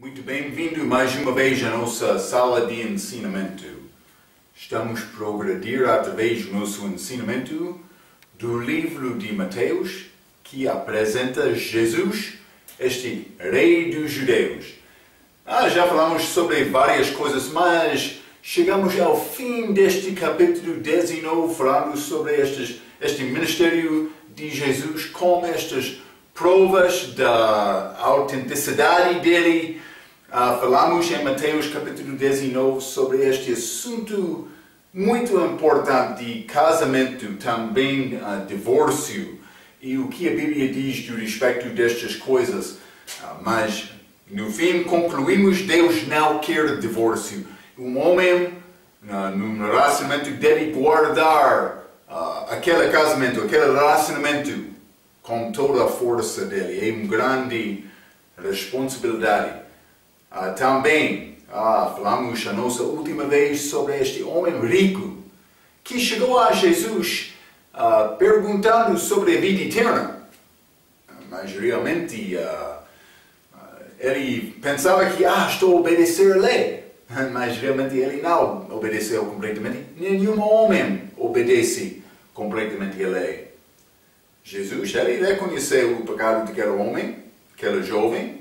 Muito bem-vindo mais uma vez à nossa sala de ensinamento. Estamos a progredir através do nosso ensinamento do livro de Mateus, que apresenta Jesus, este Rei dos Judeus. Já falamos sobre várias coisas, mas chegamos ao fim deste capítulo 19, falando sobre este ministério de Jesus, com estas provas da autenticidade dele. Falamos em Mateus capítulo 19 sobre este assunto muito importante de casamento, também divórcio, e o que a Bíblia diz do respeito destas coisas. Mas no fim concluímos: Deus não quer divórcio. Um homem num relacionamento deve guardar aquele casamento, aquele relacionamento com toda a força dele. É uma grande responsabilidade. Também falamos a nossa última vez sobre este homem rico que chegou a Jesus perguntando sobre a vida eterna. Mas realmente ele pensava que estou a obedecer a lei. Mas realmente ele não obedeceu completamente. Nenhum homem obedece completamente a lei. Jesus, ele reconheceu o pecado daquele homem, aquele jovem.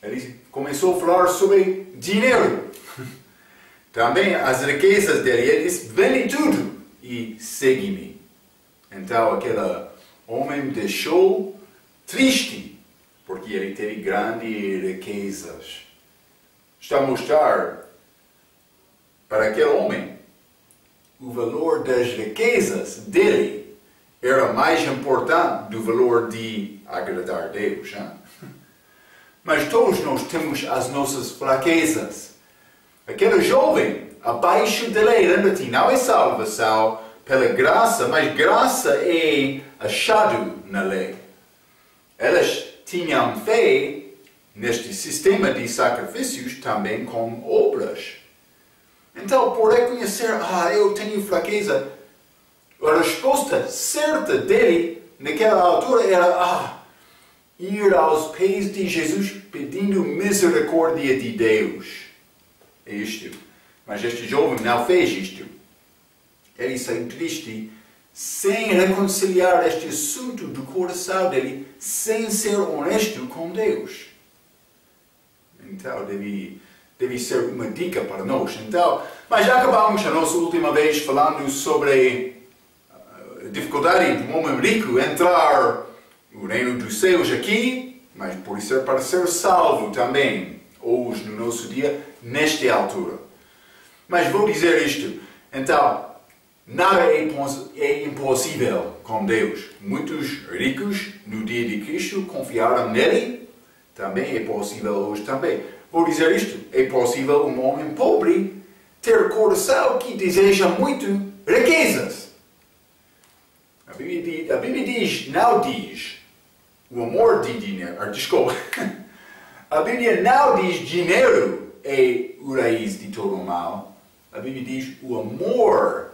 Ele começou a falar sobre dinheiro. Também as riquezas dele. Ele disse: vende tudo e segue-me. Então aquele homem deixou triste, porque ele teve grandes riquezas. Está a mostrar para aquele homem o valor das riquezas dele era mais importante do valor de agradar a Deus. Mas todos nós temos as nossas fraquezas. Aquele jovem, abaixo da lei, lembra-te, não é salvação pela graça, mas graça é achado na lei. Elas tinham fé neste sistema de sacrifícios também com obras. Então, por reconhecer, eu tenho fraqueza, a resposta certa dele naquela altura era ir aos pés de Jesus pedindo misericórdia de Deus. É isto. Mas este jovem não fez isto. Ele saiu triste, sem reconciliar este assunto do coração dele, sem ser honesto com Deus. Então, deve ser uma dica para nós. Mas já acabamos a nossa última vez falando sobre a dificuldade de um homem rico entrar no reino dos céus aqui, mas por ser para ser salvo também, hoje no nosso dia, nesta altura. Mas vou dizer isto. Então, nada é impossível com Deus. Muitos ricos no dia de Cristo confiaram nele. Também é possível hoje também. Vou dizer isto. É possível um homem pobre ter coração que deseja muito riquezas. A Bíblia diz, não diz o amor de dinheiro. Desculpa. A Bíblia não diz dinheiro é o raiz de todo o mal. A Bíblia diz o amor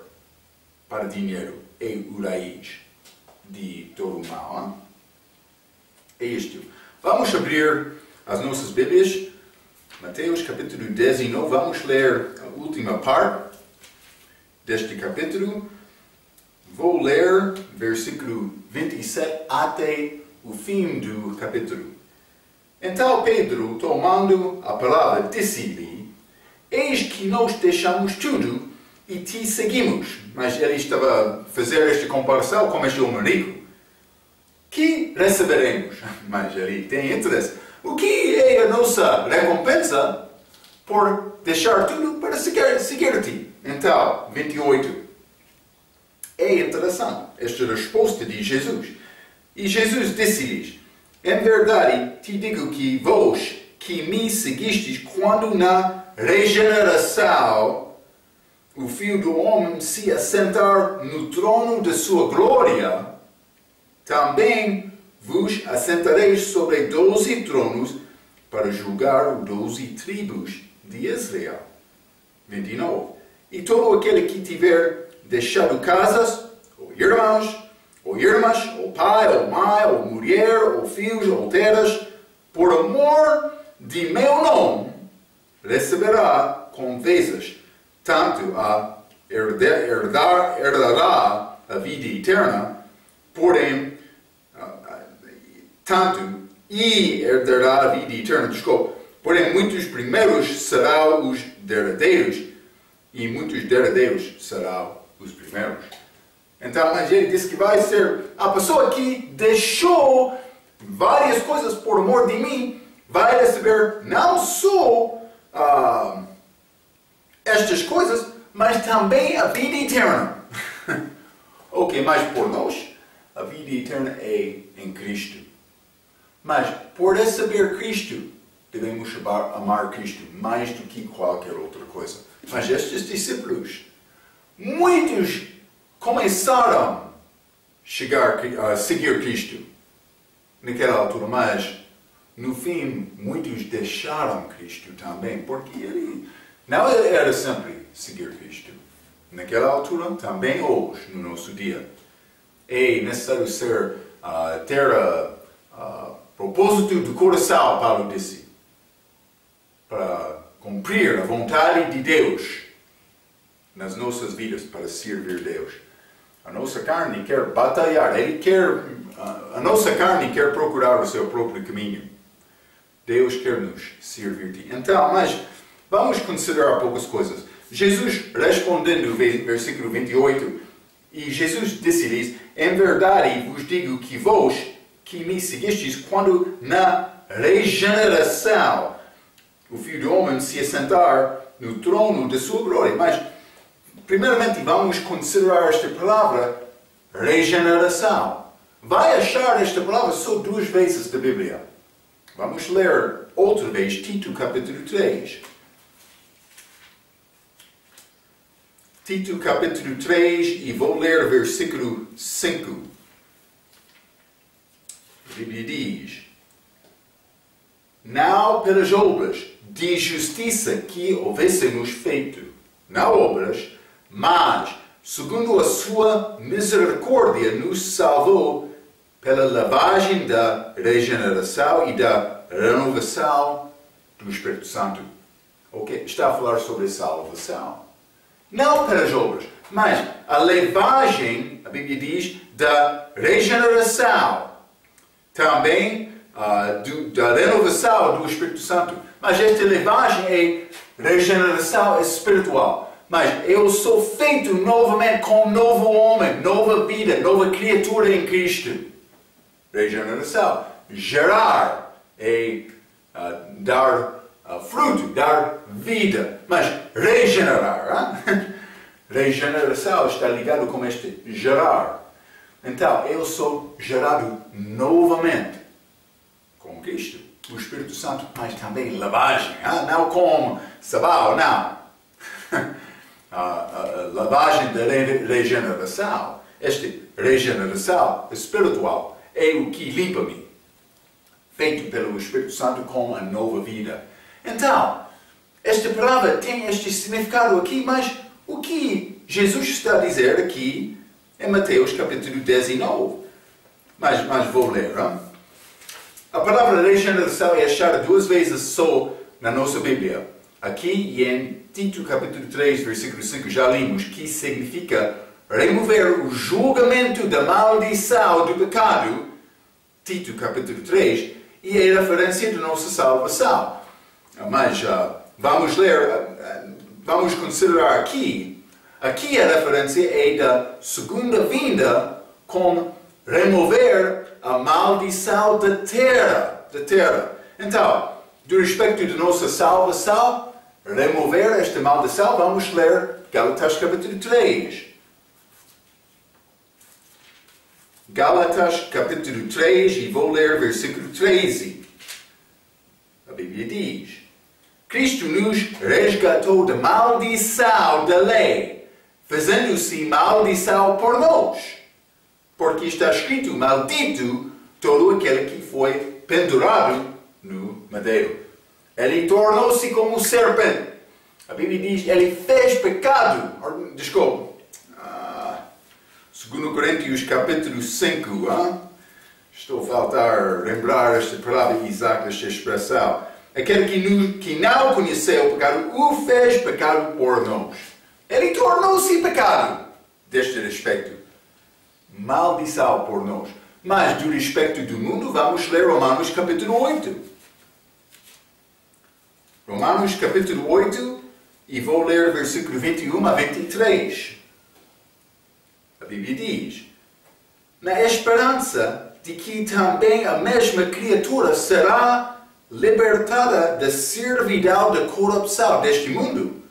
para dinheiro é o raiz de todo o mal. É isto. Vamos abrir as nossas Bíblias. Mateus capítulo 19. Vamos ler a última parte deste capítulo. Vou ler versículo 27 até o fim do capítulo. Então Pedro, tomando a palavra, disse-lhe: eis que nós deixamos tudo e te seguimos. Mas ele estava a fazer esta comparação com este homem rico. Que receberemos? Mas ele tem interesse. O que é a nossa recompensa por deixar tudo para seguir-te? Então, 28. É interessante esta resposta de Jesus. E Jesus disse-lhes: em verdade te digo que vós que me seguistes, quando na regeneração o Filho do Homem se assentar no trono de sua glória, também vos assentareis sobre 12 tronos para julgar os 12 tribos de Israel. 29. E todo aquele que tiver deixado casas, ou irmãos, ou irmãs, ou pai, ou mãe, ou mulher, ou filhos, ou terras, por amor de meu nome receberá com vezes, tanto herdará a vida eterna, porém, herdará a vida eterna, porém muitos primeiros serão os derradeiros, e muitos derradeiros serão os primeiros. Então, mas ele disse que vai ser a pessoa que deixou várias coisas por amor de mim, vai receber não só estas coisas, mas também a vida eterna. Ok, mas por nós, a vida eterna é em Cristo. Mas por receber Cristo, devemos amar Cristo mais do que qualquer outra coisa. Mas estes discípulos, muitos começaram a seguir Cristo naquela altura, mas no fim muitos deixaram Cristo também, porque ele não era sempre seguir Cristo. Naquela altura, também hoje, no nosso dia, é necessário ter propósito do coração, Paulo disse, para cumprir a vontade de Deus nas nossas vidas, para servir Deus. A nossa carne quer batalhar, a nossa carne quer procurar o seu próprio caminho. Deus quer nos servir. Então, mas vamos considerar poucas coisas. Jesus respondendo no versículo 28, e Jesus disse-lhes: em verdade vos digo que vós que me seguistes, quando na regeneração o Filho do Homem se assentar no trono da sua glória. Mas, primeiramente, vamos considerar esta palavra regeneração. Vai achar esta palavra só 2 vezes na Bíblia. Vamos ler outra vez Tito capítulo 3. Tito capítulo 3 e vou ler versículo 5. A Bíblia diz: não pelas obras de justiça que houvessemos feito, não obras, mas segundo a sua misericórdia nos salvou pela lavagem da regeneração e da renovação do Espírito Santo. Ok? Está a falar sobre salvação. Não pelas obras, mas a lavagem, a Bíblia diz, da regeneração. Também da renovação do Espírito Santo. Mas esta lavagem é regeneração espiritual. Mas eu sou feito novamente com um novo homem, nova vida, nova criatura em Cristo. Regeneração. Gerar é dar fruto, dar vida. Mas regenerar, regeneração está ligado com este gerar. Então, eu sou gerado novamente com Cristo, o Espírito Santo, mas também lavagem, não como sabão, não. A lavagem da regeneração, esta regeneração espiritual é o que limpa-me, feito pelo Espírito Santo com a nova vida. Então, esta palavra tem este significado aqui, mas o que Jesus está a dizer aqui em Mateus capítulo 19? Mas vou ler. A palavra regeneração é achada 2 vezes só na nossa Bíblia. Aqui e em Tito capítulo 3, versículo 5, já limos, que significa remover o julgamento da maldição do pecado. Tito capítulo 3, e é referência da nossa salvação. Mas vamos ler, vamos considerar aqui. Aqui a referência é da segunda vinda com remover a maldição da terra. Então, do respeito da nossa salvação, remover esta maldição, vamos ler Gálatas capítulo 3. Gálatas capítulo 3 e vou ler versículo 13. A Bíblia diz: Cristo nos resgatou da maldição da lei, fazendo-se maldição por nós. Porque está escrito: maldito todo aquele que foi pendurado no madeiro. Ele tornou-se como serpente. A Bíblia diz: ele fez pecado. Desculpe. 2 Coríntios capítulo 5. Estou a faltar lembrar esta palavra exata, esta expressão. aquele que não conheceu o pecado, o fez pecado por nós. Ele tornou-se pecado, deste respeito. Maldição por nós. Mas, do respeito do mundo, vamos ler Romanos capítulo 8. Romanos capítulo 8, e vou ler versículo 21 a 23. A Bíblia diz: na esperança de que também a mesma criatura será libertada da servidão da corrupção deste mundo,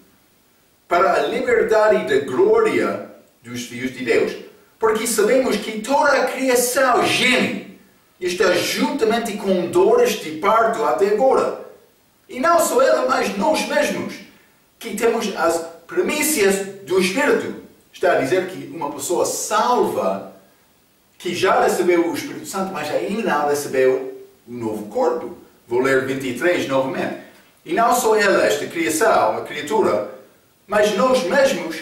para a liberdade da glória dos filhos de Deus. Porque sabemos que toda a criação geme e está juntamente com dores de parto até agora. E não só ela, mas nós mesmos, que temos as primícias do Espírito. Está a dizer que uma pessoa salva, que já recebeu o Espírito Santo, mas ainda não recebeu o novo corpo. Vou ler 23 novamente. E não só ela, esta criação, a criatura, mas nós mesmos,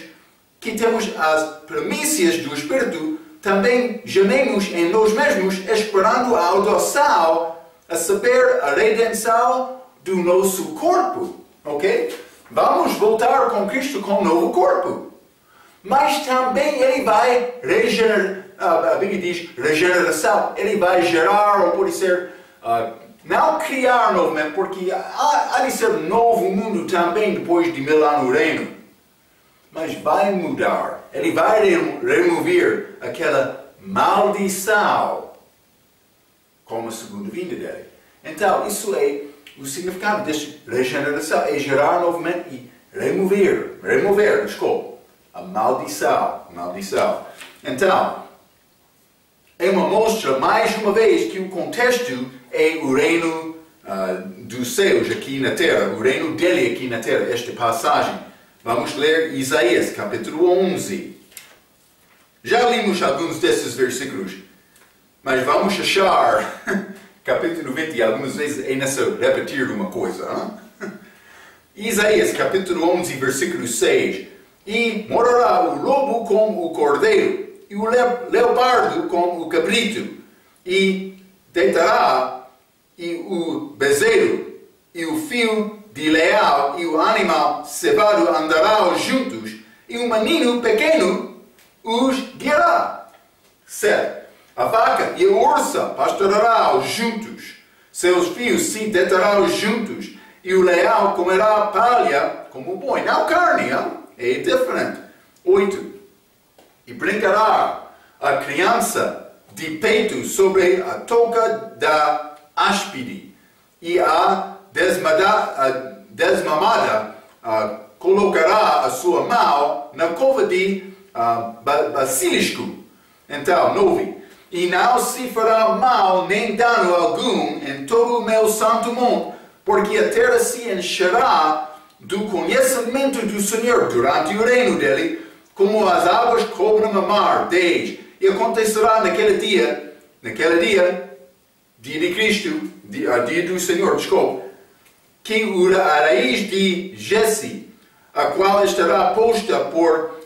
que temos as primícias do Espírito, também gememos em nós mesmos, esperando a adoção, a saber, a redenção do nosso corpo. Ok? Vamos voltar com Cristo com um novo corpo. Mas também Ele vai regenerar, a Bíblia diz regeneração, Ele vai gerar, ou pode ser, não criar novamente, porque há de ser um novo mundo também depois de 1000 anos no reino. Mas vai mudar. Ele vai remover aquela maldição como a segunda vinda dele. Então, isso é o significado desta regeneração. É gerar novamente e remover, desculpa, a maldição. Então, é uma mostra, mais uma vez, que o contexto é o reino dos céus aqui na terra, o reino dele aqui na terra, esta passagem. Vamos ler Isaías, capítulo 11. Já limos alguns desses versículos, mas vamos achar capítulo 20, e algumas vezes é necessário repetir uma coisa. Isaías, capítulo 11, versículo 6. E morará o lobo com o cordeiro, e o leopardo com o cabrito, e deitará e o bezerro, e o fio de leal e o animal cevado andarão juntos, e o menino pequeno os guiará. 7. A vaca e a ursa pastorarão juntos, seus filhos se deitarão juntos, e o leão comerá palha como o boi. Não carne, é diferente. 8. E brincará a criança de peito sobre a touca da áspide, e a desmamada colocará a sua mão na cova de basilisco. Então, 9. E não se fará mal nem dano algum em todo o meu santo monte, porque a terra se encherá do conhecimento do Senhor durante o reino dele, como as águas cobrem a mar. 10. E acontecerá naquele dia, dia de Cristo, dia do Senhor, desculpe, que a raiz de Jesse, a qual estará posta por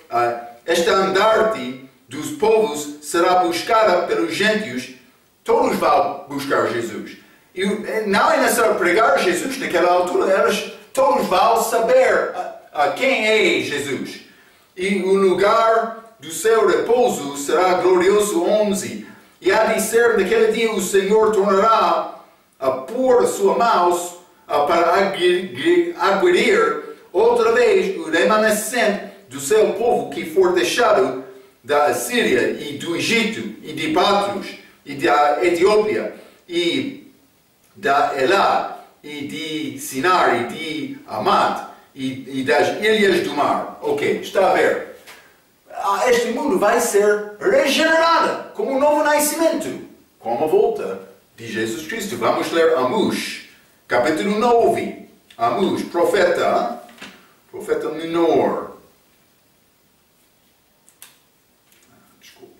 estandarte dos povos, será buscada pelos gentios. Todos vão buscar Jesus. E não é necessário pregar Jesus naquela altura, todos vão saber quem é Jesus. E o lugar do seu repouso será glorioso. 11. E há de ser naquele dia o Senhor tornará a pôr a sua mão para aguardar outra vez o remanescente do seu povo que for deixado da Assíria e do Egito e de Patros e da Etiópia e da Elá e de Sinar e de Amat e das ilhas do mar. Ok, está a ver? Este mundo vai ser regenerado como um novo nascimento, com a volta de Jesus Cristo. Vamos ler Amós, capítulo 9. Amós, profeta menor. Desculpa.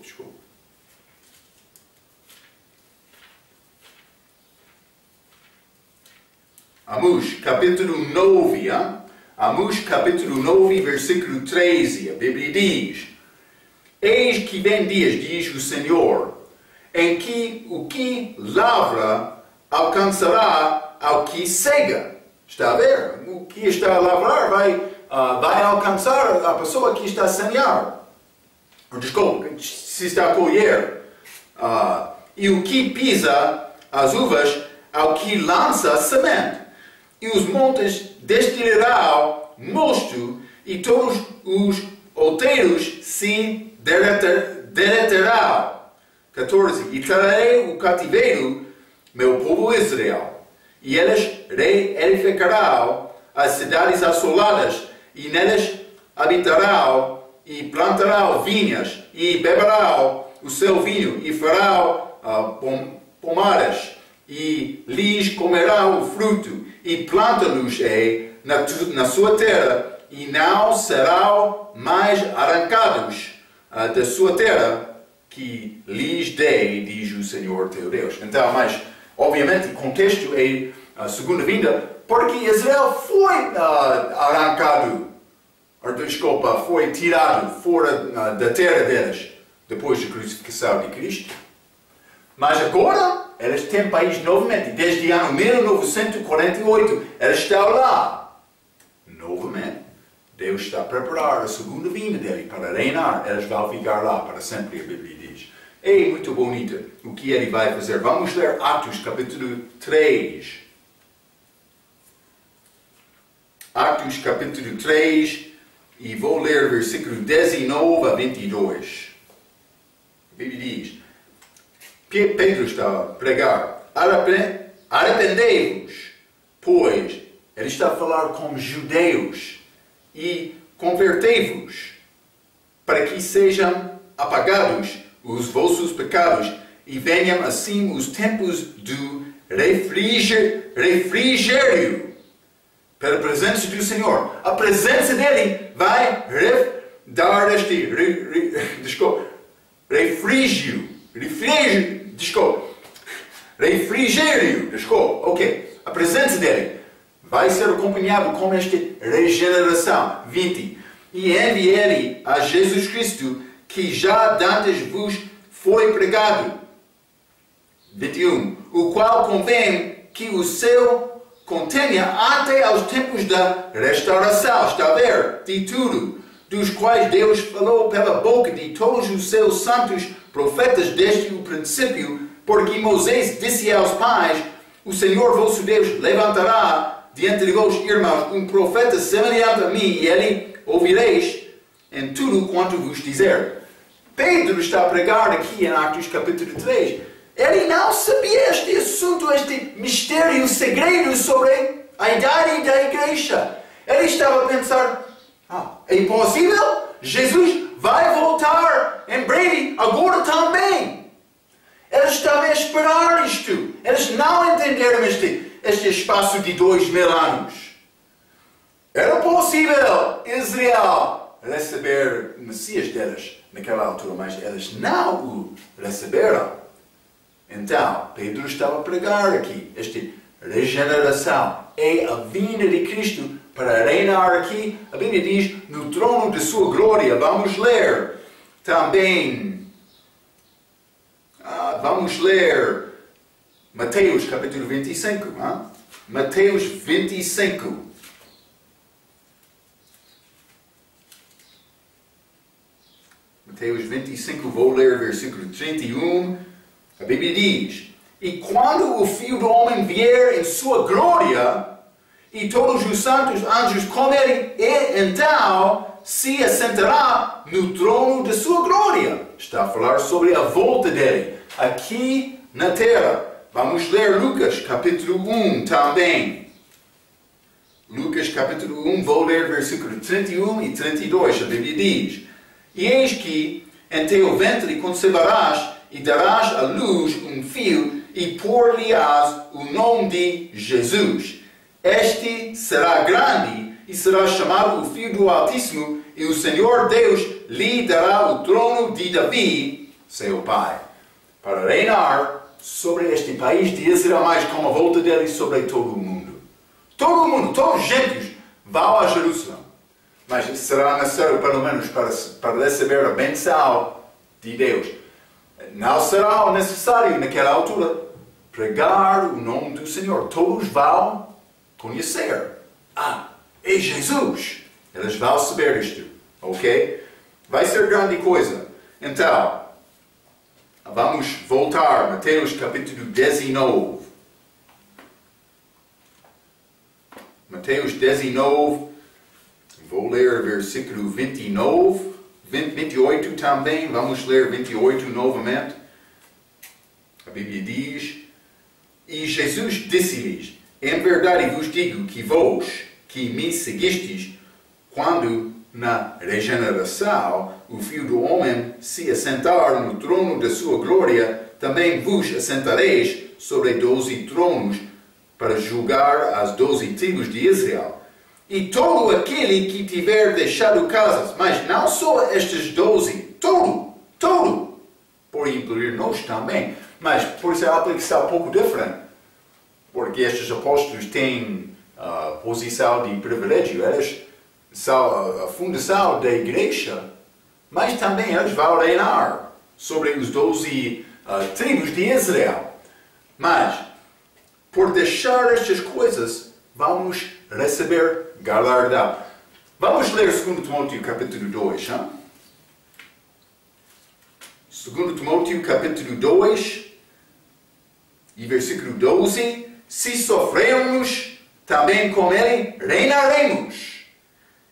Desculpa. Amós, capítulo 9. Amós capítulo 9, versículo 13, a Bíblia diz: Eis que vem dias, diz o Senhor, em que o que lavra alcançará ao que cega. Está a ver? O que está a lavrar vai alcançar a pessoa que está a semear. Desculpa, se está a colher. E o que pisa as uvas ao que lança a semente. E os montes destilarão mosto, e todos os outeiros se derreterão. 14. E trarei o cativeiro, meu povo Israel, e eles reedificarão as cidades assoladas, e nelas habitarão, e plantarão vinhas, e beberão o seu vinho, e farão pomares, e lhes comerão o fruto, e plantá-los-ei na sua terra, e não serão mais arrancados da sua terra, que lhes dei, diz o Senhor teu Deus. Então, mas, obviamente, o contexto é a segunda vinda, porque Israel foi arrancado, foi tirado fora da terra deles, depois da crucificação de Cristo. Mas agora, eles têm país novamente. Desde o ano 1948, eles estão lá. Novamente, Deus está a preparar a segunda vinda dele para reinar. Eles vão ficar lá para sempre, a Bíblia diz. É muito bonito o que ele vai fazer. Vamos ler Atos, capítulo 3. Atos, capítulo 3, e vou ler versículo 19 a 22. A Bíblia diz: Pedro está a pregar: arrependei-vos, pois ele está a falar com judeus, e convertei-vos, para que sejam apagados os vossos pecados, e venham assim os tempos do refrigério, pela presença do Senhor. A presença dele vai dar este refrigério, ok. A presença dele vai ser acompanhado com esta regeneração. 20. E enviei a Jesus Cristo, que já dantes vos foi pregado. 21. O qual convém que o seu contenha até aos tempos da restauração, está a ver, de tudo, dos quais Deus falou pela boca de todos os seus santos profetas desde o princípio, porque Moisés disse aos pais: o Senhor vosso Deus levantará diante de vós, irmãos, um profeta semelhante a mim, e ele ouvireis em tudo quanto vos dizer. Pedro está a pregar aqui em Atos capítulo 3. Ele não sabia este assunto, este mistério, segredo sobre a idade da igreja. Ele estava a pensar: é impossível? Jesus vai voltar em breve, agora também. Eles estavam a esperar isto. Eles não entenderam este espaço de 2000 anos. Era possível Israel receber o Messias deles naquela altura, mas eles não o receberam. Então, Pedro estava a pregar aqui, esta regeneração é a vinda de Cristo para reinar aqui. A Bíblia diz, no trono de sua glória. Vamos ler também, vamos ler Mateus capítulo 25. Mateus 25. Mateus 25, vou ler versículo 31. A Bíblia diz: e quando o Filho do Homem vier em sua glória, e todos os santos anjos com ele, e então se assentará no trono de sua glória. Está a falar sobre a volta dele, aqui na terra. Vamos ler Lucas capítulo 1 também. Lucas capítulo 1, vou ler versículo 31 e 32. A Bíblia diz: e eis que em teu ventre conceberás, e darás à luz um filho, e pôr-lhe-ás o nome de Jesus. Este será grande, e será chamado o Filho do Altíssimo, e o Senhor Deus lhe dará o trono de Davi, seu pai, para reinar sobre este país de Israel, mas com a volta dele sobre todo o mundo. Todo o mundo, todos os gentios vão a Jerusalém. Mas será necessário, pelo menos, para receber a benção de Deus. Não será necessário, naquela altura, pregar o nome do Senhor. Todos vão conhecer. É Jesus. Eles vão saber isto. Ok? Vai ser grande coisa. Então, vamos voltar. Mateus capítulo 19. Mateus 19. Vou ler versículo 29, 28 também. Vamos ler 28 novamente. A Bíblia diz: E Jesus disse-lhes: Em verdade vos digo que vós, que me seguistes, quando na regeneração o Filho do Homem se assentar no trono da sua glória, também vos assentareis sobre 12 tronos para julgar as 12 tribos de Israel. E todo aquele que tiver deixado casas, mas não só estes 12, todo, por incluir nós também, mas por isso a aplicação é um pouco diferente, porque estes apóstolos têm posição de privilégio, eles são a fundação da igreja, mas também eles vão reinar sobre os 12 tribos de Israel. Mas, por deixar estas coisas, vamos receber galardão. Vamos ler 2 Timóteo capítulo 2. 2 Timóteo capítulo 2 e versículo 12. Se sofrermos, também com ele reinaremos.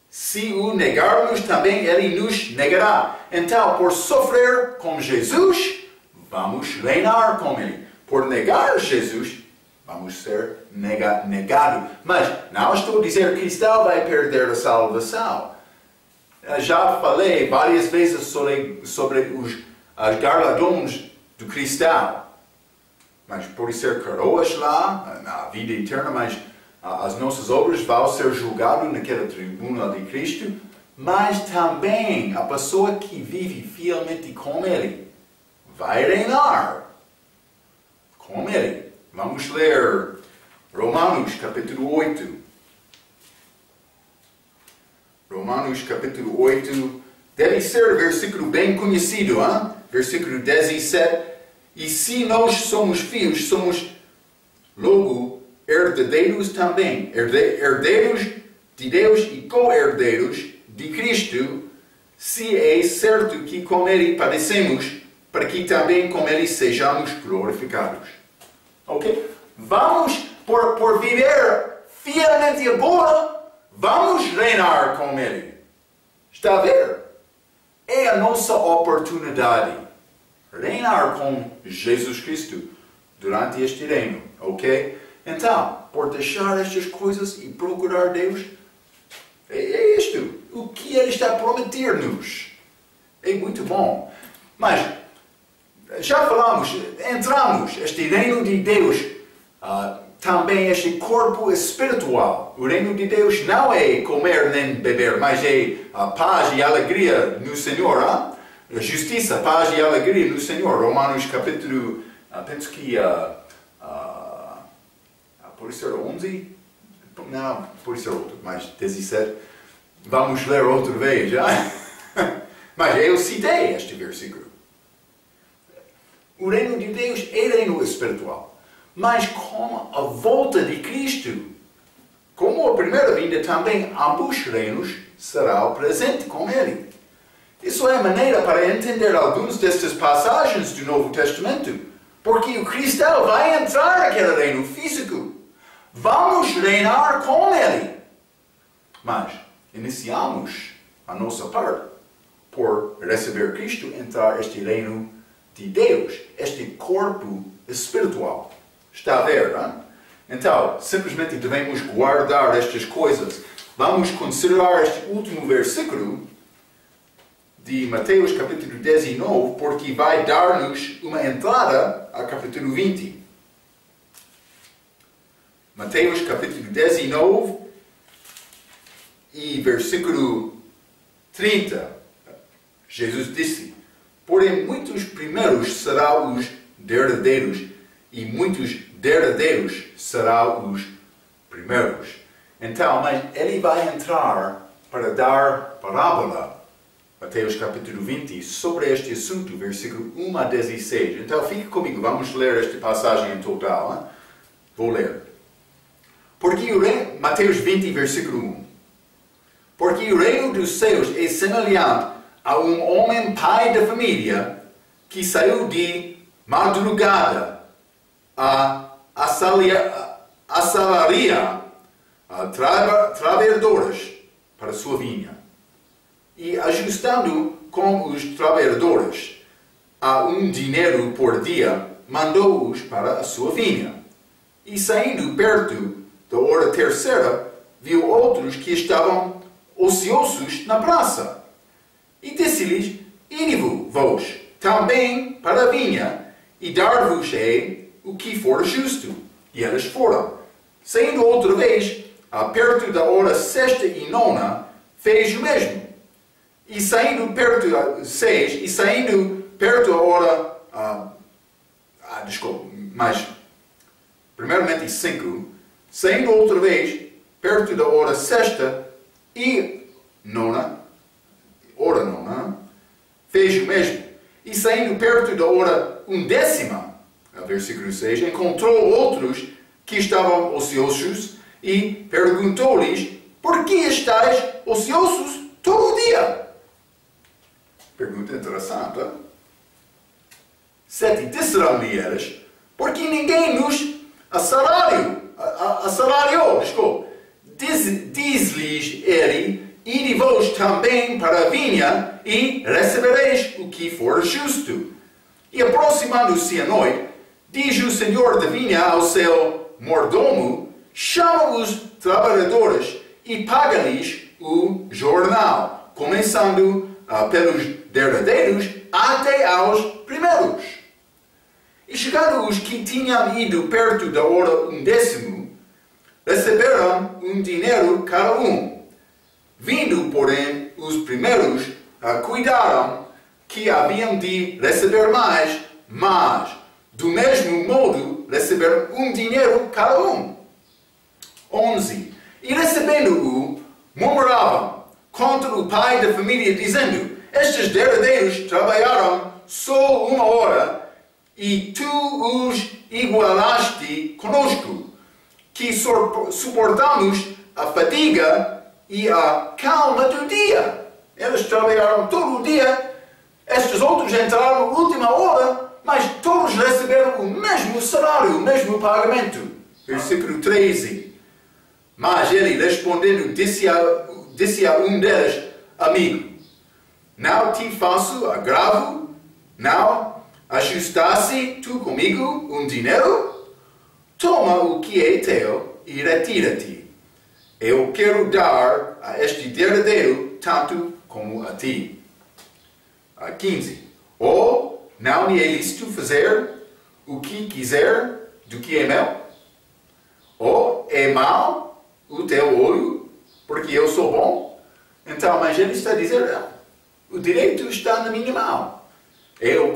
Se o negarmos, também ele nos negará. Então, por sofrer com Jesus, vamos reinar com ele. Por negar Jesus, vamos ser negados. Mas não estou a dizer que o cristão vai perder a salvação. Já falei várias vezes sobre os galardões do cristão. Mas por ser coroas lá, na vida eterna, mas as nossas obras vão ser julgadas naquela tribuna de Cristo. Mas também a pessoa que vive fielmente com Ele vai reinar com Ele. Vamos ler Romanos capítulo 8. Romanos capítulo 8. Deve ser versículo bem conhecido, hein? Versículo 17. E se nós somos filhos, somos logo herdeiros também. Herdeiros de Deus e co-herdeiros de Cristo, se é certo que com Ele padecemos, para que também com Ele sejamos glorificados. Ok? Vamos, por viver fielmente agora, vamos reinar com Ele. Está a ver? É a nossa oportunidade. Reinar com Jesus Cristo durante este reino. Ok? Então, por deixar estas coisas e procurar Deus, é isto. O que Ele está a prometer-nos. É muito bom. Mas, já falamos, entramos este reino de Deus, também este corpo espiritual. O reino de Deus não é comer nem beber, mas é a paz e alegria no Senhor. Justiça, paz e alegria no Senhor. Romanos capítulo, penso que, pode ser 11? Não, pode ser outro, mas 17. Vamos ler outra vez, já? Mas eu citei este versículo. O reino de Deus é reino espiritual. Mas com a volta de Cristo, como a primeira vinda também, ambos reinos serão presentes com Ele. Isso é a maneira para entender algumas destas passagens do Novo Testamento. Porque o cristão vai entrar naquele reino físico. Vamos reinar com Ele. Mas iniciamos a nossa parte por receber Cristo, entrar neste reino de Deus, este corpo espiritual. Está a ver, não? Então, simplesmente devemos guardar estas coisas. Vamos considerar este último versículo de Mateus capítulo 19, porque vai dar-nos uma entrada a capítulo 20. Mateus capítulo 19 e versículo 30. Jesus disse: Porém, muitos primeiros serão os derradeiros, e muitos derradeiros serão os primeiros. Então, mas ele vai entrar para dar parábola, Mateus capítulo 20, sobre este assunto, versículo 1 a 16. Então, fique comigo, vamos ler esta passagem em total. Hein? Vou ler. Porque o reino, Mateus 20, versículo 1. Porque o reino dos céus é semelhante a um homem pai de família que saiu de madrugada a assalaria trabalhadores para sua vinha. E ajustando com os trabalhadores a dinheiro por dia, mandou-os para a sua vinha. E saindo perto da hora terceira, viu outros que estavam ociosos na praça. E disse-lhes: Ide-vos também para a vinha, e dar-vos-ei o que for justo. E eles foram. Saindo outra vez, perto da hora sexta e nona, fez o mesmo. E saindo perto da 6, e saindo perto da hora, primeiramente 5, saindo outra vez, perto da hora sexta e nona, fez o mesmo. E saindo perto da hora 11ª, versículo 6, encontrou outros que estavam ociosos e perguntou-lhes: Por que estáis ociosos todo o dia? Pergunta interessante. 7. Disseram-lhe eles: Porque ninguém nos assalariou. Diz-lhes ele: Ide-vos também para a vinha e recebereis o que for justo. E aproximando-se a noite, diz o senhor da vinha ao seu mordomo: Chama os trabalhadores e paga-lhes o jornal, começando pelos derradeiros até aos primeiros. E chegando os que tinham ido perto da hora 11ª, receberam dinheiro cada um. Vindo, porém, os primeiros cuidaram que haviam de receber mais, mas, do mesmo modo, receberam dinheiro cada um. 11. E recebendo-o, murmuravam contra o pai da família, dizendo: Estes derradeiros trabalharam só 1 hora, e tu os igualaste conosco, que suportamos a fadiga e a calma do dia. Eles trabalharam todo o dia, estes outros entraram na última hora, mas todos receberam o mesmo salário, o mesmo pagamento. Versículo 13. Mas ele, respondendo, disse a um deles: Amigo, não te faço agravo? Não ajustasse tu comigo dinheiro? Toma o que é teu e retira-te. Eu quero dar a este derradeiro tanto como a ti. 15. Ou não lhe é lícito fazer o que quiser do que é meu? Ou é mau o teu olho porque eu sou bom? Então, mas ele está a dizer: o direito está na minha mão. Eu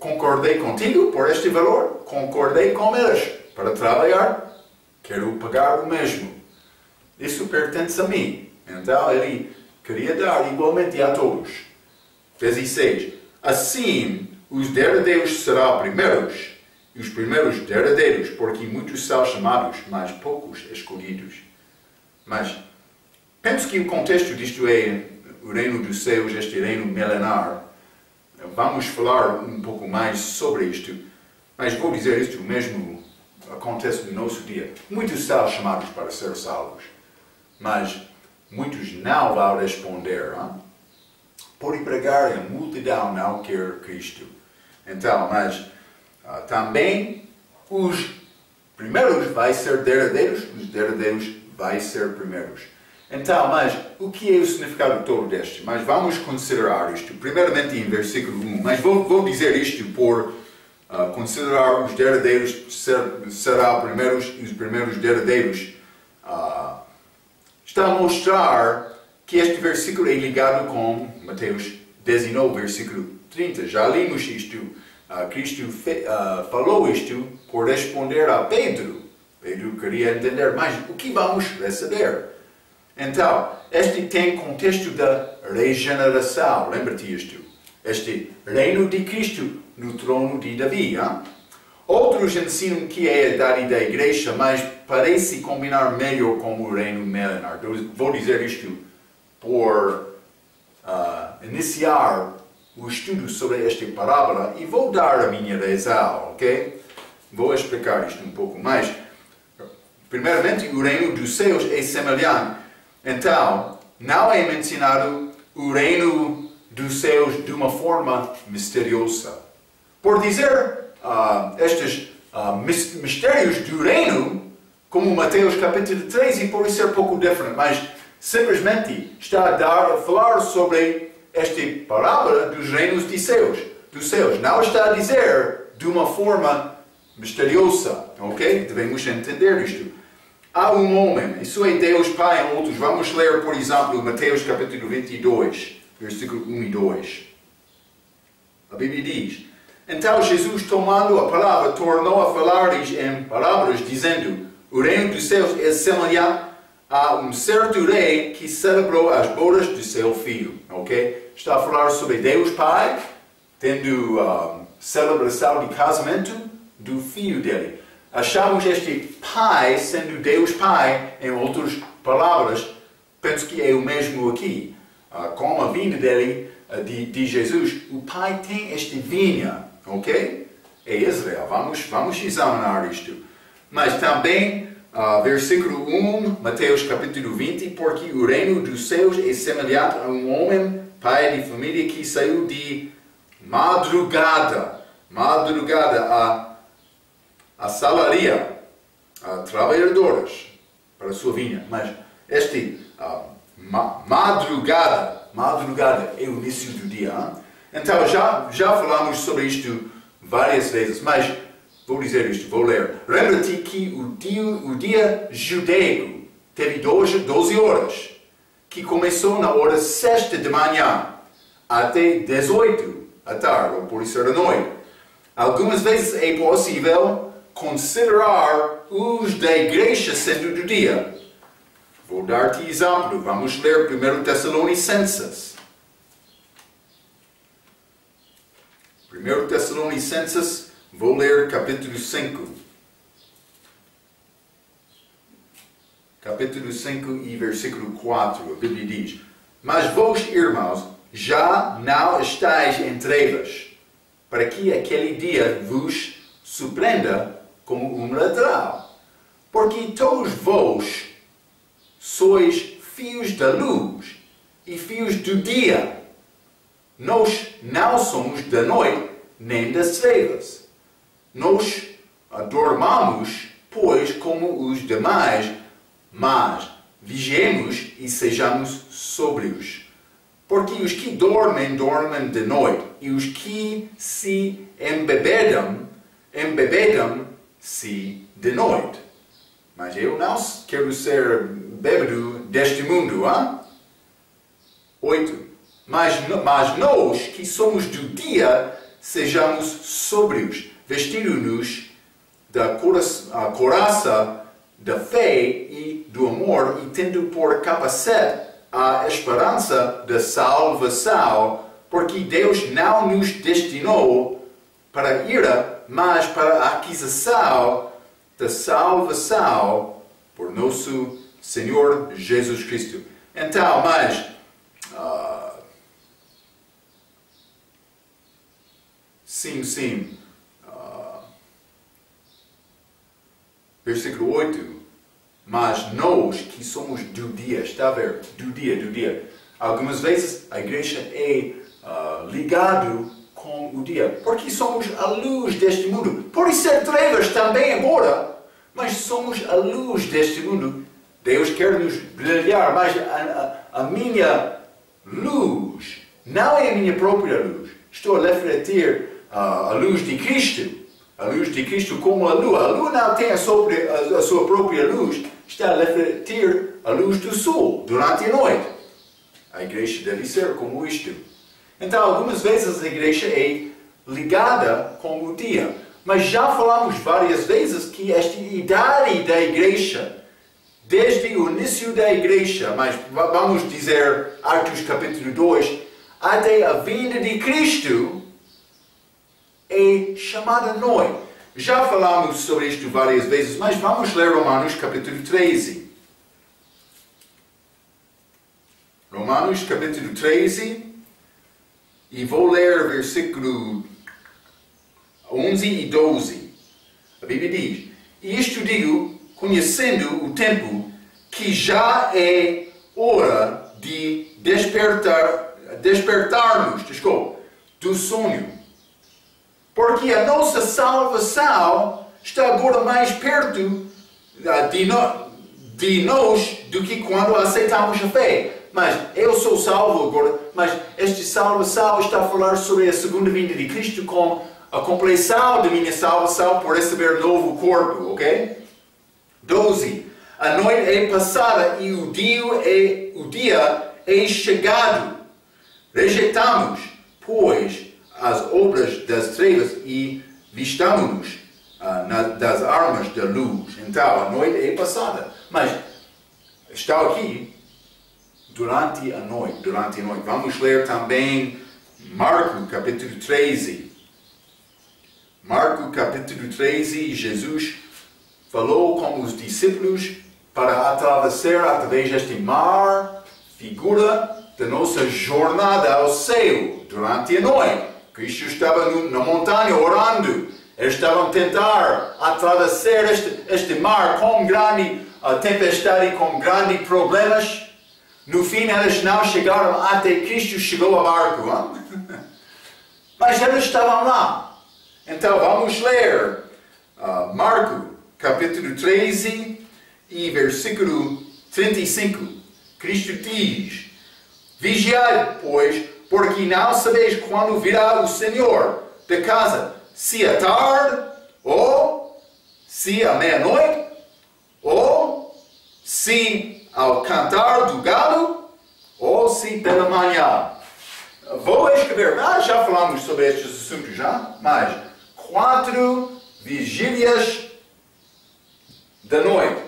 concordei contigo por este valor, concordei com eles para trabalhar, quero pagar o mesmo. Isso pertence a mim. Então ele queria dar igualmente a todos. 16. Assim, os derradeiros serão primeiros, e os primeiros derradeiros, porque muitos são chamados, mas poucos escolhidos. Mas penso que o contexto disto é o reino dos céus, este reino milenar. Vamos falar um pouco mais sobre isto, mas vou dizer isto mesmo acontece no nosso dia. Muitos são chamados para ser salvos, mas muitos não vão responder. Por pregar, a multidão não quer Cristo. Então, mas também os primeiros vai ser derradeiros, os derradeiros vai ser primeiros. Então, mas o que é o significado todo deste? Mas vamos considerar isto, primeiramente em versículo 1. Mas vou dizer isto por considerar os derradeiros será primeiros e os primeiros derradeiros. Está a mostrar que este versículo é ligado com Mateus 19, versículo 30. Já lemos isto. Cristo falou isto por responder a Pedro. Pedro queria entender, mas o que vamos receber? Então, este tem contexto da regeneração. Lembra-te isto? Este reino de Cristo no trono de Davi. Hein? Outros ensinam que é a idade da igreja, mas parece combinar melhor com o reino milenar. Vou dizer isto por iniciar o estudo sobre esta parábola e vou dar a minha razão, ok? Vou explicar isto um pouco mais. Primeiramente, o reino dos céus é semelhante. Então, não é mencionado o reino dos céus de uma forma misteriosa. Por dizer estes mistérios do reino, como Mateus capítulo 3, e pode ser pouco diferente, mas simplesmente está a falar sobre esta parábola dos reinos dos céus. Não está a dizer de uma forma misteriosa, ok? Devemos entender isto. Há um homem, isso é Deus Pai em outros. Vamos ler, por exemplo, Mateus capítulo 22, versículo 1 e 2. A Bíblia diz: Então Jesus, tomando a palavra, tornou a falar-lhes em palavras, dizendo: O reino dos céus é semelhante a um certo rei que celebrou as bodas do seu filho. Ok? Está a falar sobre Deus Pai, tendo celebração de casamento do filho dele. Achamos este Pai sendo Deus Pai, em outras palavras, penso que é o mesmo aqui. Com a vinda dele, de Jesus, o Pai tem esta vinha, ok? É Israel. Vamos examinar isto. Mas também, versículo 1, Mateus capítulo 20, porque o reino dos céus é semelhante a um homem, pai de família, que saiu de madrugada a salaria a trabalhadoras para a sua vinha. Mas este madrugada é o início do dia. Hein? Então já falamos sobre isto várias vezes, mas vou dizer isto, vou ler. Lembra-te que o dia judaico teve 12 horas, que começou na hora 6 de manhã até 18 à tarde, ou por isso da noite. Algumas vezes é possível considerar os da igreja sendo do dia. Vou dar-te exemplo. Vamos ler 1 Tessalonicenses. 1 Tessalonicenses, vou ler capítulo 5. Capítulo 5 e versículo 4. A Bíblia diz: Mas vós, irmãos, já não estáis em trevas, para que aquele dia vos surpreenda como um ladrão. Porque todos vós sois filhos da luz e filhos do dia. Nós não somos da noite nem das trevas. Nós dormamos, pois, como os demais, mas vigiemos e sejamos sóbrios. Porque os que dormem, dormem de noite, e os que se embebedam-se de noite. Mas eu não quero ser bêbado deste mundo, hein? 8. Mas nós, que somos do dia, sejamos sóbrios, vestindo-nos da couraça da fé e do amor, e tendo por capacete a esperança da salvação, porque Deus não nos destinou para a ira, mas para a aquisição da salvação por nosso Senhor Jesus Cristo. Então, sim. Versículo 8. Mas nós que somos do dia, está a ver? Do dia. Algumas vezes a igreja é ligado com o dia, porque somos a luz deste mundo. Pode ser trevas também agora, mas somos a luz deste mundo. Deus quer nos brilhar, mas a minha luz não é a minha própria luz. Estou a refletir a luz de Cristo. A luz de Cristo como a lua. A lua não tem a sua própria luz. Está a refletir a luz do sol durante a noite. A igreja deve ser como isto. Então, algumas vezes a igreja é ligada com o dia. Mas já falamos várias vezes que esta idade da igreja, desde o início da igreja, mas vamos dizer Atos capítulo 2, até a vinda de Cristo, é chamada noite. Já falamos sobre isto várias vezes, mas vamos ler Romanos capítulo 13. Romanos capítulo 13, e vou ler versículo 11 e 12. A Bíblia diz: E isto digo, conhecendo o tempo, que já é hora de despertarmos do sonho. Porque a nossa salvação está agora mais perto de nós do que quando aceitamos a fé. Mas eu sou salvo agora, mas esta salvação está a falar sobre a segunda vinda de Cristo com a compleição da minha salvação por receber novo corpo, ok? 12. A noite é passada e o dia é chegado. Rejeitamos, pois, as obras das trevas e vistamo-nos das armas da luz. Então, a noite é passada. Mas está aqui durante a noite. Vamos ler também Marcos capítulo 13. Marcos capítulo 13, Jesus falou com os discípulos para atravessar através deste mar, figura da nossa jornada ao céu durante a noite. Cristo estava na montanha orando. Eles estavam a tentar atravessar este mar com grande tempestade, com grandes problemas. No fim, eles não chegaram até Cristo chegou ao barco. Mas eles estavam lá. Então, vamos ler Marcos, capítulo 13 e versículo 35. Cristo diz: Vigiai, pois, porque não sabeis quando virá o Senhor da casa, se à tarde, ou se à meia-noite, ou se ao cantar do galo, ou se pela manhã. Vou escrever, já falamos sobre estes assuntos mas 4 vigílias da noite.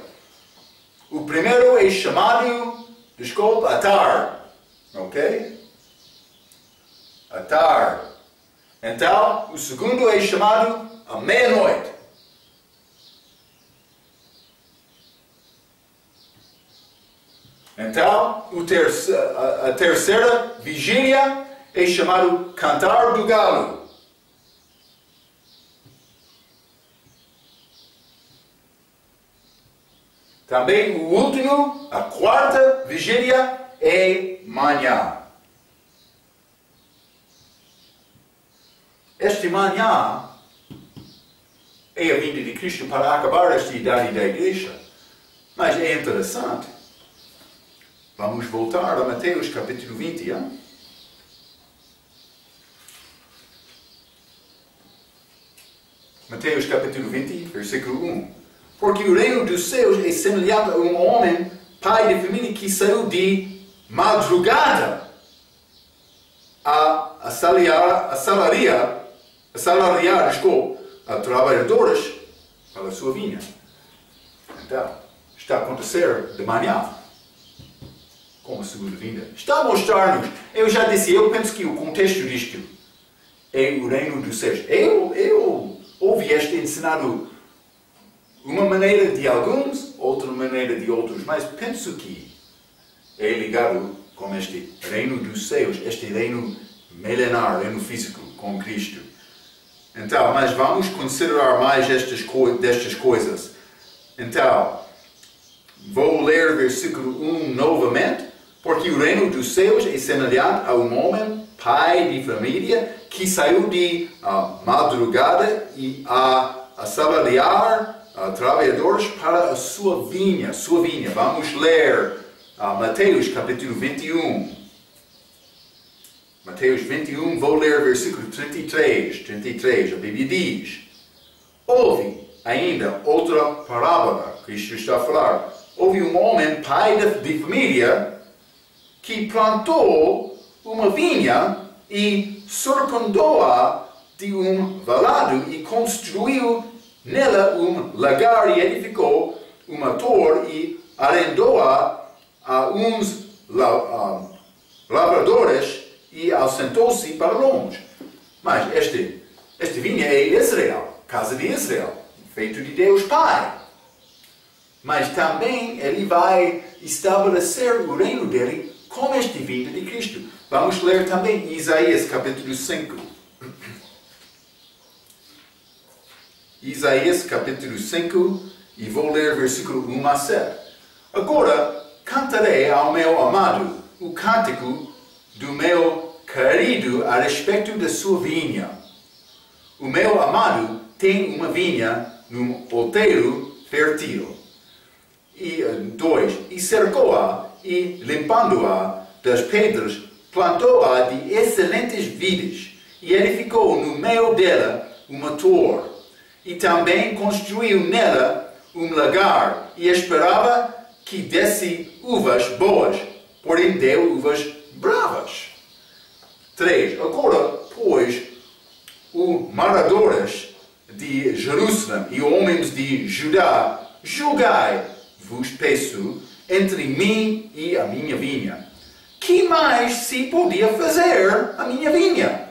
O primeiro é chamado, à tarde, ok? À tarde. Então, o segundo é chamado à meia-noite. Então, a terceira vigília é chamado cantar do galo. Também o último, a quarta vigília, é manhã. Esta manhã é a vinda de Cristo para acabar esta idade da igreja. Mas é interessante. Vamos voltar a Mateus capítulo 20. Mateus capítulo 20, versículo 1. Porque o reino dos céus é semelhante a um homem, pai de família, que saiu de madrugada a assalariar a trabalhadores para a sua vinha. Então, está a acontecer de manhã, com a segunda vinda. Está a mostrar-nos, eu já disse, eu penso que o contexto disto é o reino dos céus. Eu ouvi este ensinado uma maneira de alguns, outra maneira de outros, mas penso que é ligado com este reino dos céus, este reino milenar, reino físico, com Cristo. Então, mas vamos considerar mais destas coisas. Então, vou ler versículo 1 novamente. Porque o reino dos céus é semelhante a um homem, pai de família, que saiu de madrugada e a assalariar trabalhadores para a sua vinha. Vamos ler Mateus capítulo 21. Mateus 21, vou ler versículo 33. A Bíblia diz: Houve ainda outra parábola, Cristo está a falar. Houve um homem, pai de família, que plantou uma vinha e circundou-a de valado e construiu nela lagar e edificou uma torre e arrendou-a a uns lavradores e assentou-se para longe. Mas esta vinha é Israel, casa de Israel, feito de Deus Pai. Mas também ele vai estabelecer o reino dele com esta vinda de Cristo. Vamos ler também Isaías capítulo 5. Isaías capítulo 5 e vou ler versículo 1 a 7. Agora cantarei ao meu amado o cântico do meu querido a respeito da sua vinha. O meu amado tem uma vinha num outeiro fértil. E 2. E cercou-a e limpando-a das pedras, plantou-a de excelentes vides e edificou no meio dela uma torre. E também construiu nela lagar e esperava que desse uvas boas, porém deu uvas bravas. 3. Agora, pois, os moradores de Jerusalém e homens de Judá, julgai-vos peço entre mim e a minha vinha. Que mais se podia fazer a minha vinha?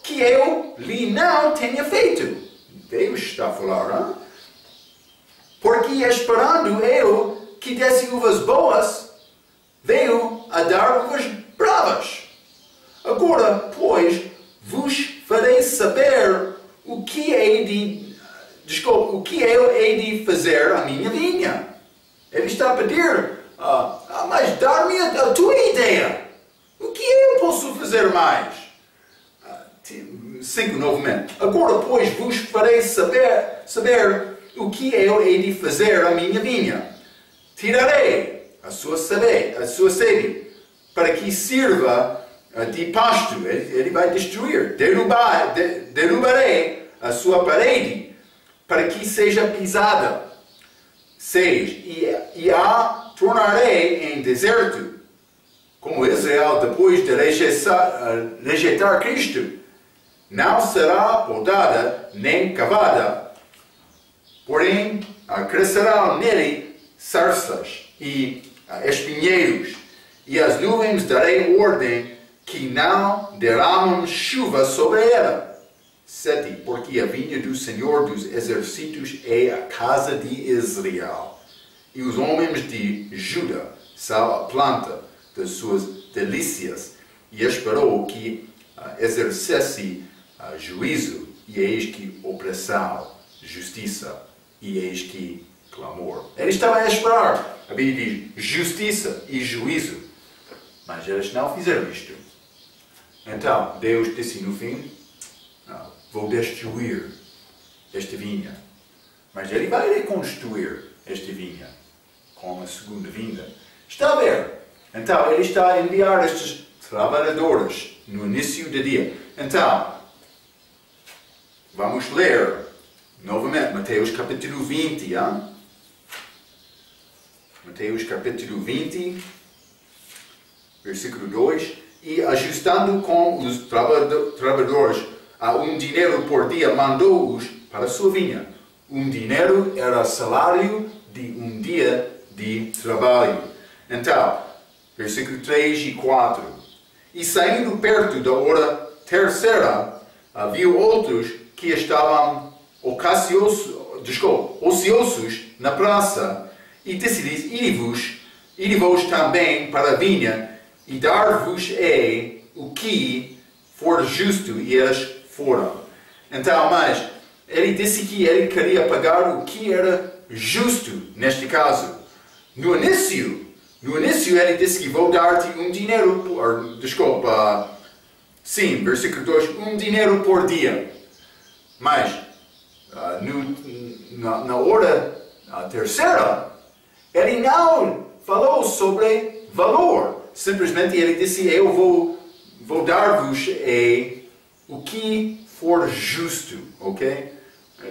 Que eu lhe não tenha feito. Deus está a falar, hein? Porque esperando eu que desse uvas boas, veio a dar uvas bravas. Agora, pois, vos farei saber o que eu hei de fazer à minha vinha. Ele está a pedir, mas dar-me a tua ideia. O que eu posso fazer mais? 5 novamente. Agora, pois, vos farei saber o que eu hei de fazer à minha vinha. Tirarei a sua sede, para que sirva de pasto. Ele vai destruir. Derrubarei a sua parede, para que seja pisada. 6. E a tornarei em deserto, como Israel depois de rejeitar Cristo. Não será podada nem cavada, porém crescerão nele sarças e espinheiros, e as nuvens darei ordem que não derramam chuva sobre ela. 7. Porque a vinha do Senhor dos Exércitos é a casa de Israel, e os homens de Judá são a planta das suas delícias, e esperou que exercesse juízo, e eis que opressão, justiça, e eis que clamor. Ele estava a esperar, a Bíblia diz, justiça e juízo, mas eles não fizeram isto. Então, Deus disse no fim, vou destruir esta vinha, mas ele vai reconstruir esta vinha com a segunda vinda. Está a ver? Então, ele está a enviar estes trabalhadores no início do dia. Então, vamos ler novamente Mateus capítulo 20. Mateus capítulo 20, versículo 2. E ajustando com os trabalhadores a dinheiro por dia, mandou-os para a sua vinha. Dinheiro era salário de dia de trabalho. Então, versículo 3 e 4. E saindo perto da hora terceira, viu outros que estavam ociosos na praça, e disse-lhes, ide-vos também para a vinha, e dar-vos-ei o que for justo, e eles foram. Então, mas ele disse que ele queria pagar o que era justo neste caso. No início ele disse que vou dar-te dinheiro, sim, versículo 2, dinheiro por dia. Mas, na hora terceira, ele não falou sobre valor. Simplesmente ele disse, eu vou dar-vos o que for justo, ok?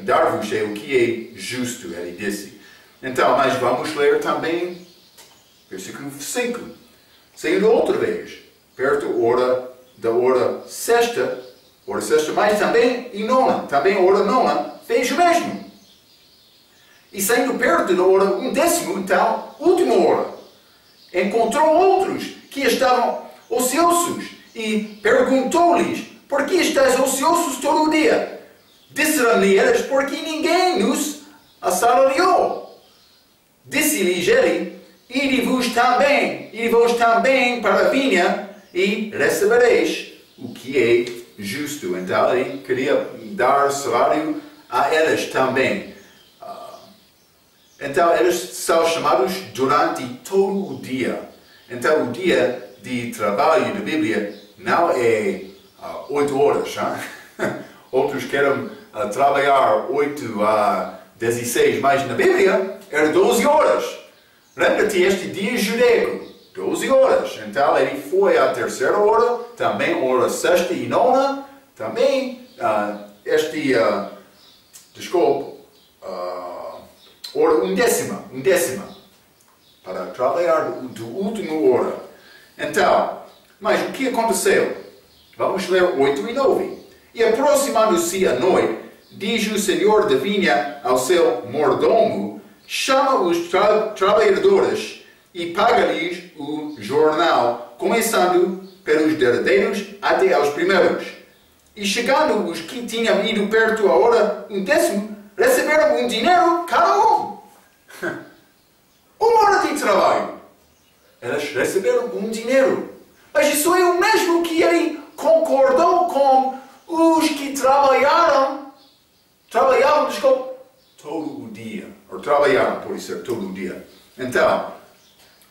Dar-vos o que é justo, ele disse. Então, mas vamos ler também versículo 5. Saindo outra vez, perto da hora sexta, hora sexta, mas também em nona, também a hora nona, fez o mesmo. E saindo perto da hora 11ª, então, última hora, encontrou outros que estavam ociosos e perguntou-lhes: por que estáis ociosos todo o dia? Disseram-lhe eles: porque ninguém nos assalariou. Disse-lhes ele: ide-vos também para a vinha e recebereis o que é justo. Então ele queria dar salário a eles também. Então eles são chamados durante todo o dia. Então o dia de trabalho da Bíblia não é 8 horas. Outros querem trabalhar 8 a 16, mas na Bíblia era 12 horas. Lembra-te este dia judaico, 12 horas. Então ele foi à terceira hora, também hora sexta e nona, também hora undécima, para trabalhar do último hora. Então, mas o que aconteceu? Vamos ler 8 e 9. E aproximando-se a noite, diz o senhor da vinha ao seu mordomo: chama os trabalhadores e paga-lhes o jornal, começando pelos derradeiros até aos primeiros. E chegando os que tinham ido perto a hora 11ª, receberam um dinheiro cada um. Uma hora de trabalho. Eles receberam um dinheiro. Mas isso é o mesmo que ele concordou com os que trabalhavam todo o dia. Ou trabalharam, pode ser, todo o dia. Então,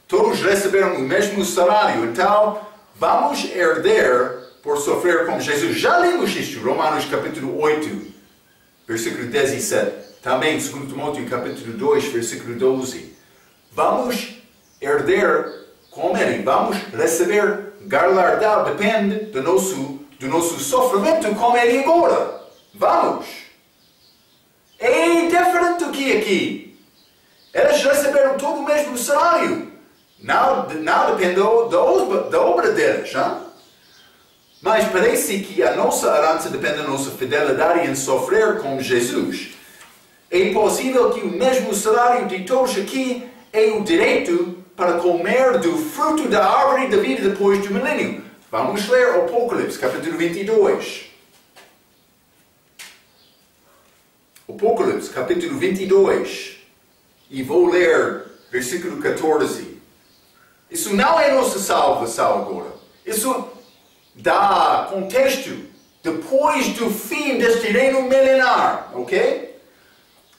todos receberam o mesmo salário. Então, vamos herder por sofrer como Jesus. Já lemos isto, Romanos capítulo 8, versículo 17. Também 2 Timóteo capítulo 2, versículo 12. Vamos herder como ele. Vamos receber galardão. Depende do nosso sofrimento como ele agora. Vamos. É diferente do que aqui. Eles receberam todo o mesmo salário. Não dependeu da obra deles. Hein? Mas parece que a nossa herança depende da nossa fidelidade em sofrer com Jesus. É possível que o mesmo salário de todos aqui é o direito para comer do fruto da árvore da vida depois do milênio. Vamos ler Apocalipse, capítulo 22. Apocalipse, capítulo 22. E vou ler versículo 14. Isso não é nossa salvação agora. Isso dá contexto depois do fim deste reino milenar. Ok?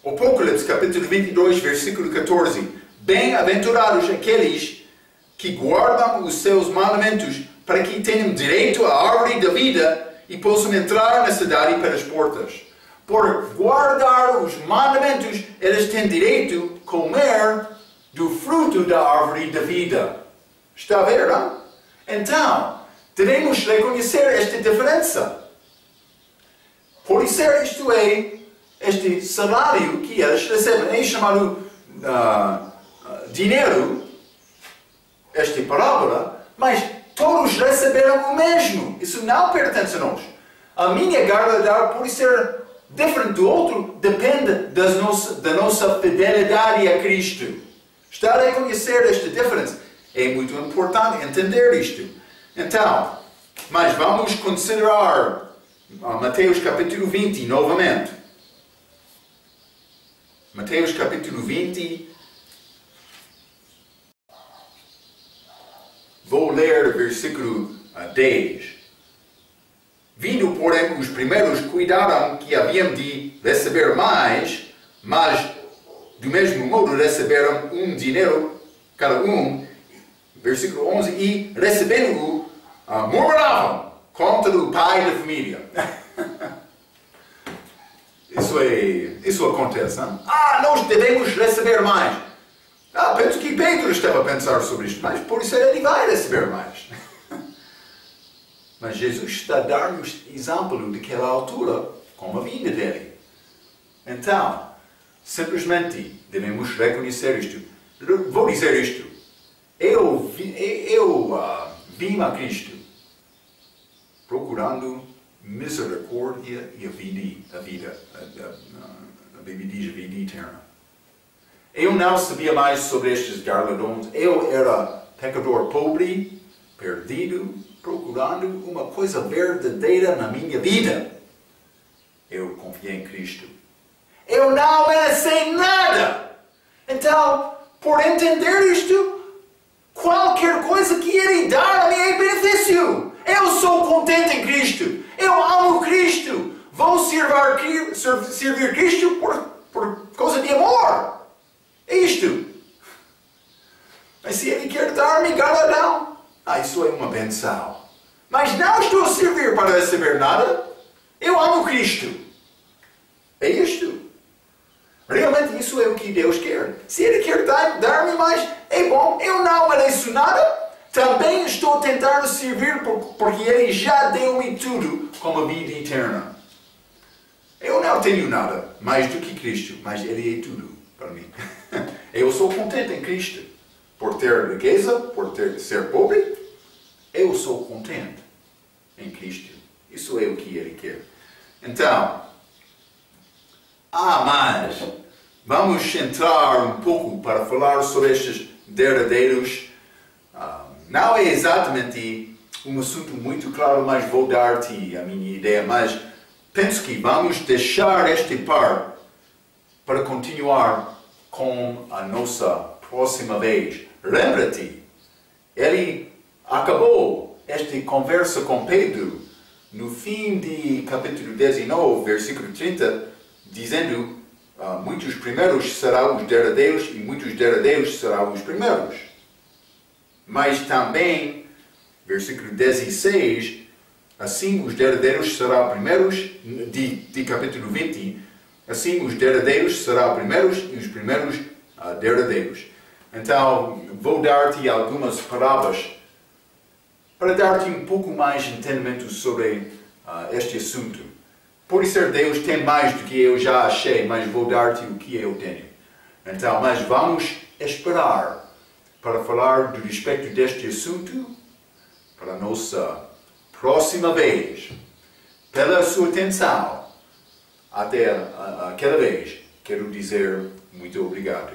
Apocalipse, capítulo 22, versículo 14. Bem-aventurados aqueles que guardam os seus mandamentos, para que tenham direito à árvore da vida e possam entrar na cidade pelas portas. Por guardar os mandamentos, eles têm direito a comer do fruto da árvore da vida. Está a ver, não? Então, devemos reconhecer esta diferença. Por isso, isto é este salário que eles recebem. É chamado dinheiro, esta parábola, mas todos receberam o mesmo. Isso não pertence a nós. A minha galardão pode ser diferente do outro, depende da nossa fidelidade a Cristo. Está a reconhecer esta diferença? É muito importante entender isto. Então, mas vamos considerar Mateus capítulo 20 novamente. Mateus capítulo 20. Vou ler o versículo 10. Vindo, porém, os primeiros cuidaram que haviam de receber mais, mas do mesmo modo receberam um dinheiro cada um. Versículo 11. E recebendo-o, murmuravam contra o pai da família. Isso acontece, não? Nós devemos receber mais. Penso que Pedro estava a pensar sobre isto, mas por isso ele vai receber mais. Mas Jesus está a dar-nos exemplo daquela altura, como a vinda dele. Então, simplesmente devemos reconhecer isto. Vou dizer isto. Eu vim a Cristo procurando misericórdia e a vida eterna. Eu não sabia mais sobre estes galardões. Eu era pecador pobre, perdido, procurando uma coisa verdadeira na minha vida. Eu confiei em Cristo. Eu não mereci nada. Então, por entender isto, qualquer coisa que Ele dar a mim é benefício. Eu sou contente em Cristo. Eu amo Cristo. Vou servir Cristo por causa de amor. É isto. Mas se Ele quer dar-me galardão, isso é uma benção. Mas não estou a servir para receber nada. Eu amo Cristo. É isto. Realmente isso é o que Deus quer. Se Ele quer dar-me mais, é bom. Eu não mereço nada. Também estou tentando servir porque Ele já deu-me tudo como a vida eterna. Eu não tenho nada mais do que Cristo, mas Ele é tudo para mim. Eu sou contente em Cristo. Por ter riqueza, por ser pobre, eu sou contente em Cristo. Isso é o que Ele quer. Então, mas vamos entrar um pouco para falar sobre estes derradeiros. Não é exatamente um assunto muito claro, mas vou dar-te a minha ideia. Mas penso que vamos deixar este par para continuar com a nossa próxima vez. Lembra-te, ele acabou esta conversa com Pedro no fim de capítulo 19, versículo 30, dizendo: muitos primeiros serão os derradeiros e muitos derradeiros serão os primeiros. Mas também, versículo 16, assim os derradeiros serão primeiros, de capítulo 20, assim os derradeiros serão primeiros e os primeiros derradeiros. Então, vou dar-te algumas palavras para dar-te um pouco mais de entendimento sobre este assunto. Por ser Deus tem mais do que eu já achei, mas vou dar-te o que eu tenho. Então, mas vamos esperar para falar do respeito deste assunto para a nossa próxima vez. Pela sua atenção, até aquela vez, quero dizer muito obrigado.